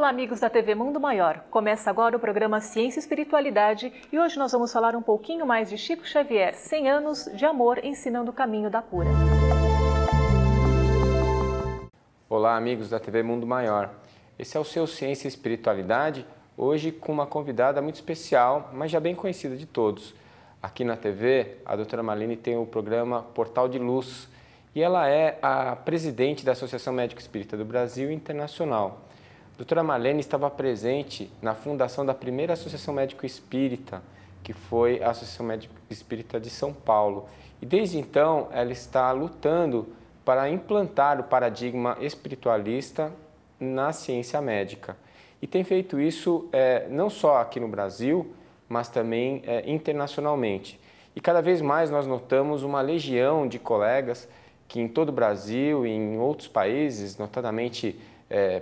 Olá, amigos da TV Mundo Maior. Começa agora o programa Ciência e Espiritualidade e hoje nós vamos falar um pouquinho mais de Chico Xavier, 100 anos de amor ensinando o caminho da cura. Olá, amigos da TV Mundo Maior. Esse é o seu Ciência e Espiritualidade, hoje com uma convidada muito especial, mas já bem conhecida de todos. Aqui na TV, a doutora Marlene tem o programa Portal de Luz e ela é a presidente da Associação Médico Espírita do Brasil Internacional. A doutora Marlene estava presente na fundação da primeira Associação Médico Espírita, que foi a Associação Médico Espírita de São Paulo. E desde então, ela está lutando para implantar o paradigma espiritualista na ciência médica. E tem feito isso não só aqui no Brasil, mas também internacionalmente. E cada vez mais nós notamos uma legião de colegas que em todo o Brasil e em outros países, notadamente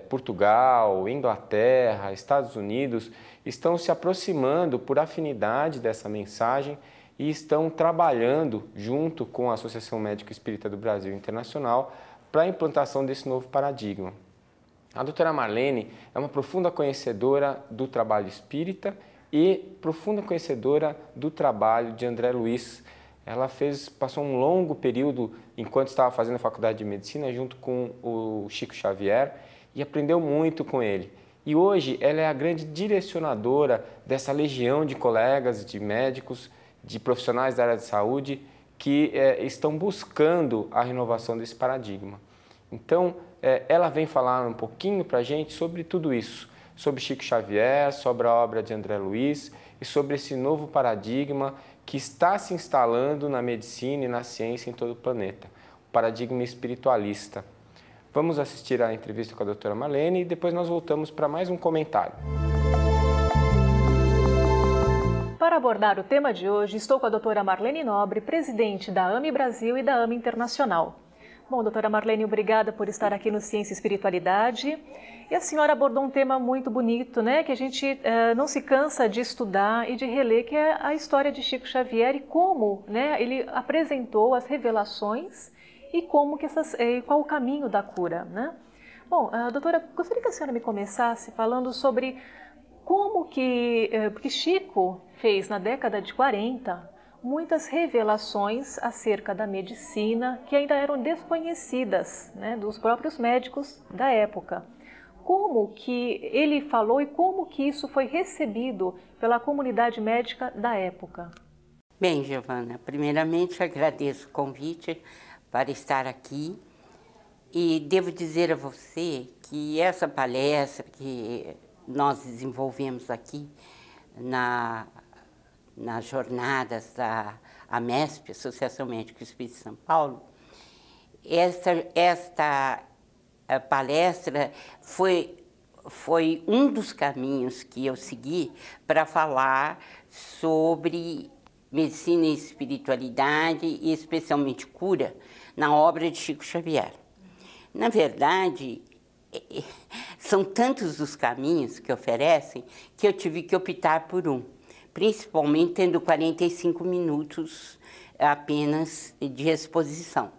Portugal, Inglaterra, Estados Unidos, estão se aproximando por afinidade dessa mensagem e estão trabalhando junto com a Associação Médico Espírita do Brasil Internacional para a implantação desse novo paradigma. A doutora Marlene é uma profunda conhecedora do trabalho espírita e profunda conhecedora do trabalho de André Luiz. Ela passou um longo período, enquanto estava fazendo a faculdade de medicina, junto com o Chico Xavier e aprendeu muito com ele. E hoje ela é a grande direcionadora dessa legião de colegas, de médicos, de profissionais da área de saúde que estão buscando a renovação desse paradigma. Então, ela vem falar um pouquinho para a gente sobre tudo isso, sobre Chico Xavier, sobre a obra de André Luiz e sobre esse novo paradigma que está se instalando na medicina e na ciência em todo o planeta, o paradigma espiritualista. Vamos assistir à entrevista com a doutora Marlene e depois nós voltamos para mais um comentário. Para abordar o tema de hoje, estou com a doutora Marlene Nobre, presidente da AME Brasil e da AME Internacional. Bom, doutora Marlene, obrigada por estar aqui no Ciência e Espiritualidade. E a senhora abordou um tema muito bonito, né, que a gente não se cansa de estudar e de reler, que é a história de Chico Xavier e como, né, ele apresentou as revelações e como que qual o caminho da cura, né? Bom, doutora, gostaria que a senhora me começasse falando sobre como porque Chico fez na década de 40 muitas revelações acerca da medicina que ainda eram desconhecidas, né, dos próprios médicos da época. Como que ele falou e como que isso foi recebido pela comunidade médica da época? Bem, Giovana, primeiramente agradeço o convite para estar aqui e devo dizer a você que essa palestra que nós desenvolvemos aqui nas jornadas da AMESP, Associação Médico Espírita de São Paulo, esta palestra foi um dos caminhos que eu segui para falar sobre medicina e espiritualidade e especialmente cura na obra de Chico Xavier. Na verdade, são tantos os caminhos que oferecem que eu tive que optar por um, principalmente tendo 45 minutos apenas de exposição.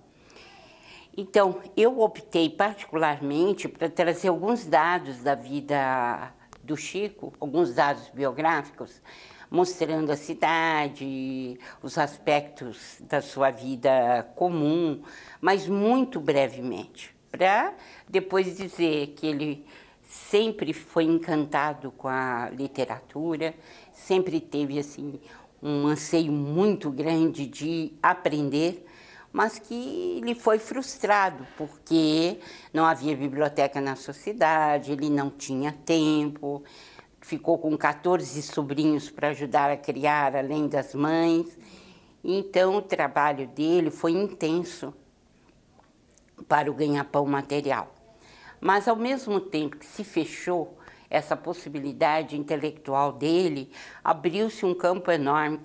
Então, eu optei particularmente para trazer alguns dados da vida do Chico, alguns dados biográficos, mostrando a cidade, os aspectos da sua vida comum, mas muito brevemente, para depois dizer que ele sempre foi encantado com a literatura, sempre teve assim um anseio muito grande de aprender, mas que ele foi frustrado porque não havia biblioteca na sua cidade, ele não tinha tempo, ficou com 14 sobrinhos para ajudar a criar, além das mães. Então, o trabalho dele foi intenso para o ganha-pão material. Mas, ao mesmo tempo que se fechou essa possibilidade intelectual dele, abriu-se um campo enorme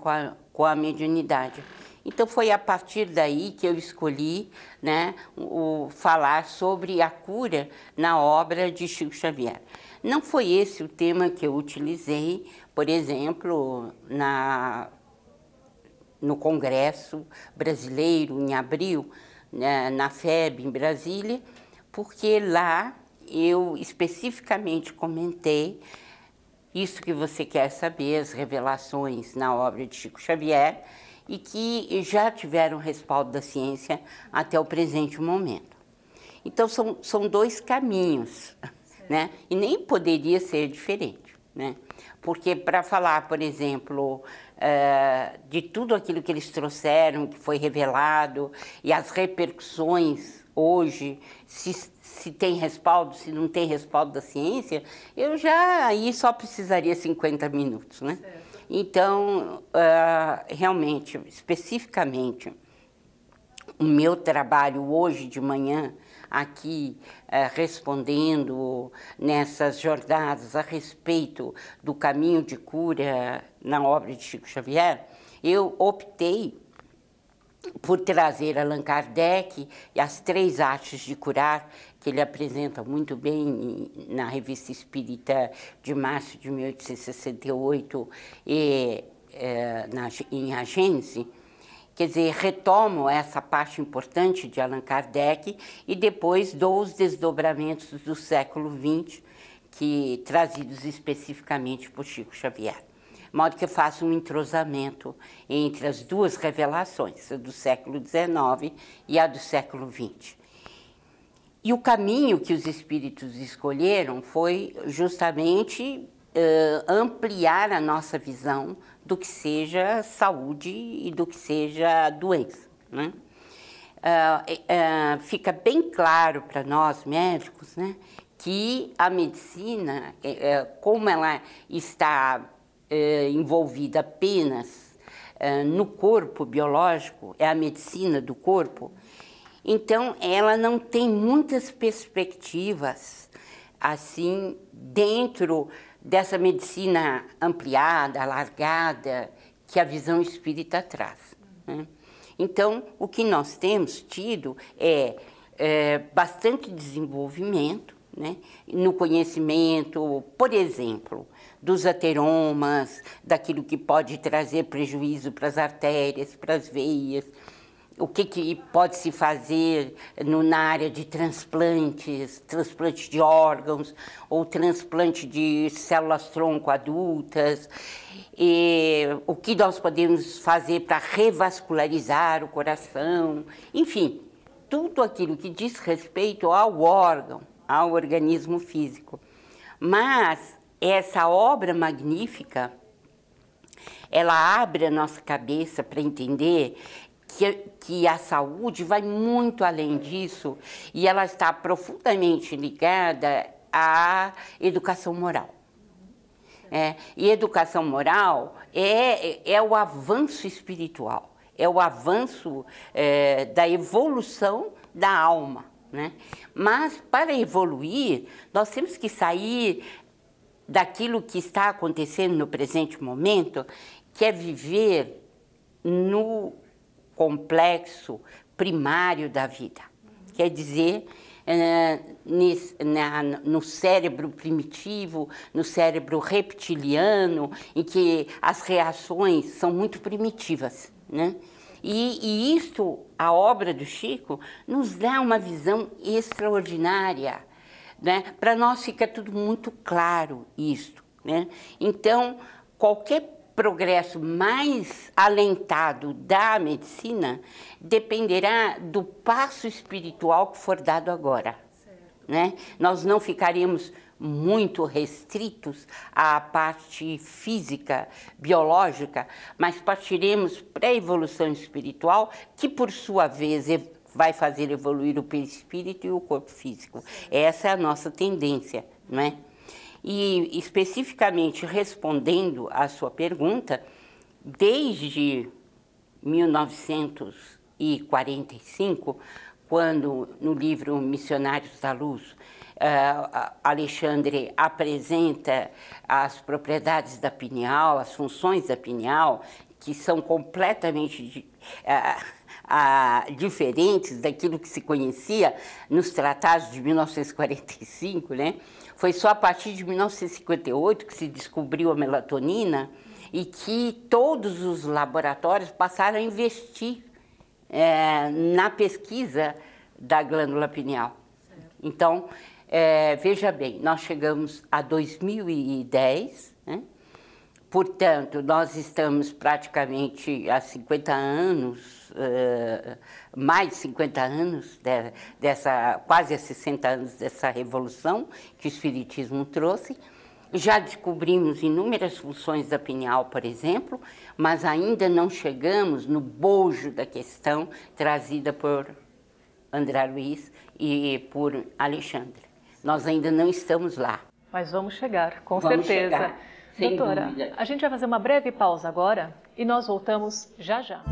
com a mediunidade. Então, foi a partir daí que eu escolhi, né, falar sobre a cura na obra de Chico Xavier. Não foi esse o tema que eu utilizei, por exemplo, no Congresso Brasileiro, em abril, na FEB, em Brasília, porque lá eu especificamente comentei isso que você quer saber, as revelações na obra de Chico Xavier, e que já tiveram respaldo da ciência até o presente momento. Então, são dois caminhos, né? E nem poderia ser diferente, né? Porque para falar, por exemplo, de tudo aquilo que eles trouxeram, que foi revelado, e as repercussões hoje, se tem respaldo, se não tem respaldo da ciência, eu já aí só precisaria 50 minutos, né? Certo. Então, realmente, especificamente, o meu trabalho hoje de manhã, aqui respondendo nessas jornadas a respeito do caminho de cura na obra de Chico Xavier, eu optei por trazer Allan Kardec e as 3 artes de curar, que ele apresenta muito bem na Revista Espírita de março de 1868 e em A Gênese. Quer dizer, retomo essa parte importante de Allan Kardec e depois dou os desdobramentos do século XX, trazidos especificamente por Chico Xavier. De modo que eu faço um entrosamento entre as duas revelações, a do século XIX e a do século XX. E o caminho que os espíritos escolheram foi justamente ampliar a nossa visão do que seja saúde e do que seja doença, né? Fica bem claro para nós médicos, né, que a medicina, como ela está envolvida apenas no corpo biológico, é a medicina do corpo, então ela não tem muitas perspectivas assim dentro dessa medicina ampliada, alargada, que a visão espírita traz, né? Então, o que nós temos tido é bastante desenvolvimento, né, no conhecimento, por exemplo, dos ateromas, daquilo que pode trazer prejuízo para as artérias, para as veias, o que pode se fazer na área de transplantes, transplante de órgãos ou transplante de células-tronco adultas, e o que nós podemos fazer para revascularizar o coração, enfim, tudo aquilo que diz respeito ao órgão, ao organismo físico. Mas essa obra magnífica, ela abre a nossa cabeça para entender que a saúde vai muito além disso e ela está profundamente ligada à educação moral. E educação moral é o avanço espiritual, é o avanço da evolução da alma, né? Mas para evoluir, nós temos que sair daquilo que está acontecendo no presente momento, que é viver no complexo primário da vida. Quer dizer, no cérebro primitivo, no cérebro reptiliano, em que as reações são muito primitivas, né? E isto, a obra do Chico, nos dá uma visão extraordinária, né? Para nós fica tudo muito claro isto, né? Então, qualquer progresso mais alentado da medicina dependerá do passo espiritual que for dado agora, né? Nós não ficaremos muito restritos à parte física, biológica, mas partiremos para a evolução espiritual, que por sua vez vai fazer evoluir o perispírito e o corpo físico. Essa é a nossa tendência, não é? E, especificamente, respondendo à sua pergunta, desde 1945, quando, no livro Missionários da Luz, Alexandre apresenta as propriedades da pineal, as funções da pineal, que são completamente diferentes daquilo que se conhecia nos tratados de 1945, né? Foi só a partir de 1958 que se descobriu a melatonina e que todos os laboratórios passaram a investir na pesquisa da glândula pineal. Então, Veja bem, nós chegamos a 2010, né? Portanto, nós estamos praticamente há 50 anos, mais de 50 anos, quase há 60 anos dessa revolução que o Espiritismo trouxe. Já descobrimos inúmeras funções da pineal, por exemplo, mas ainda não chegamos no bojo da questão trazida por André Luiz e por Alexandre. Nós ainda não estamos lá. Mas vamos chegar, com certeza. Chegar, sem doutora, dúvida. A gente vai fazer uma breve pausa agora e nós voltamos já já.